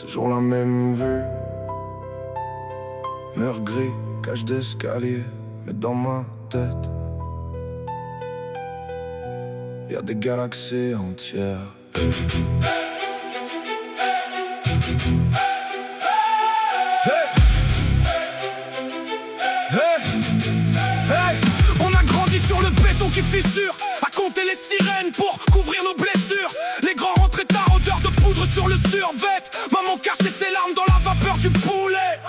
toujours la même vue. Mur gris, cage d'escalier, mais dans ma tête y'a des galaxies entières. On a grandi sur le béton qui fissure, à compter les sirènes pour couvrir nos blessures. Les grands rentraient tard, odeur de poudre sur le survêt. Maman cachait ses larmes dans la vapeur du poulet.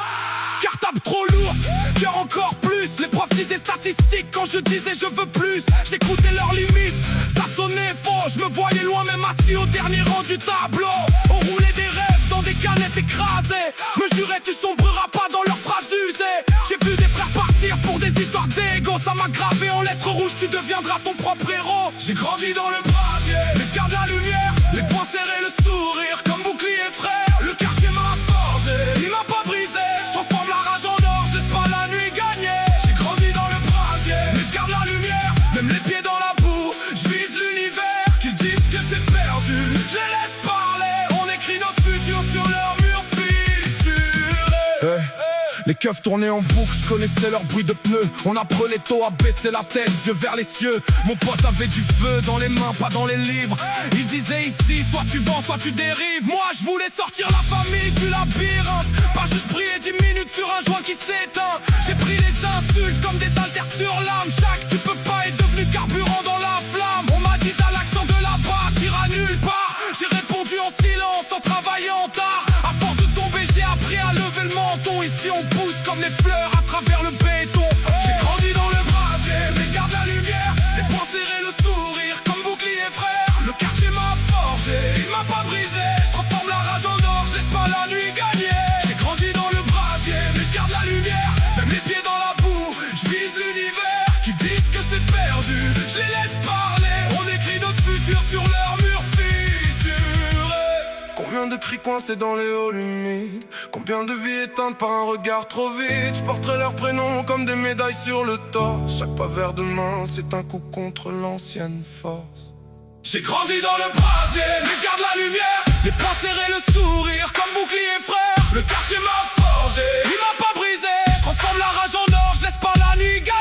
Cartable trop lourd, cœur encore plus. Les profs disaient statistiques quand je disais je veux plus. J'écoutais leurs limites, ça sonnait faux. Je me voyais loin même assis au dernier rang du tableau. On roulait des rêves dans des canettes écrasées. Me jurais tu sombreras pas dans leurs phrases usées. J'ai vu des frères partir pour des histoires d'ego. Ça m'a gravé en lettres rouges, tu deviendras ton propre héros. J'ai grandi dans le brasier, mais je garde la lumière. Les poings serrés, le sourire, comme bouclier frère. Le quartier m'a forgé, il m'a pas brisé. Je transforme la rage en or, je laisse pas la nuit gagner. J'ai grandi dans le brasier, mais je garde la lumière. Même les pieds dans la boue, je vise l'univers. Qu'ils disent que c'est perdu, je les laisse parler. On écrit notre futur sur leur mur fissuré. Les keufs tournaient en boucle, je connaissais leur bruit de pneus. On apprenait tôt à baisser la tête, yeux vers les cieux. Mon pote avait du feu dans les mains, pas dans les livres. Il disait ici, soit tu vends, soit tu dérives. Moi je voulais sortir la famille du labyrinthe, pas juste briller 10 minutes sur un joint qui s'éteint. J'ai pris les insultes comme des haltères sur l'âme. Chaque tu peux pas est devenu carburant dans la flamme. On m'a dit t'as l'accent de là-bas, t'iras nulle part. J'ai répondu en silence, en travaillant tard. À force de tomber j'ai appris à lever le menton. Ici on pousse comme les fleurs à travers le béton. J'ai grandi dans le brasier, mais je garde la lumière. Les poings serrés, le sourire, comme bouclier frère. Le quartier m'a forgé, il m'a pas brisé. Je transforme la rage en or, je laisse pas la nuit gagner. J'ai grandi dans le brasier, mais je garde la lumière. Même les pieds dans la boue, je vise l'univers. Qui disent que c'est perdu, je les laisse parler. On écrit notre futur sur leur mur fissuré. Combien de cris coincés dans les halls humides, combien de vies éteintes par un regard trop vite. Je porterai leurs prénoms comme des médailles sur le torse. Chaque pas vers demain, c'est un coup contre l'ancienne force. J'ai grandi dans le brasier, mais je garde la lumière. Les poings serrés, le sourire, comme bouclier frère. Le quartier m'a forgé, il m'a pas brisé. Je transforme la rage en or, je laisse pas la nuit gagner.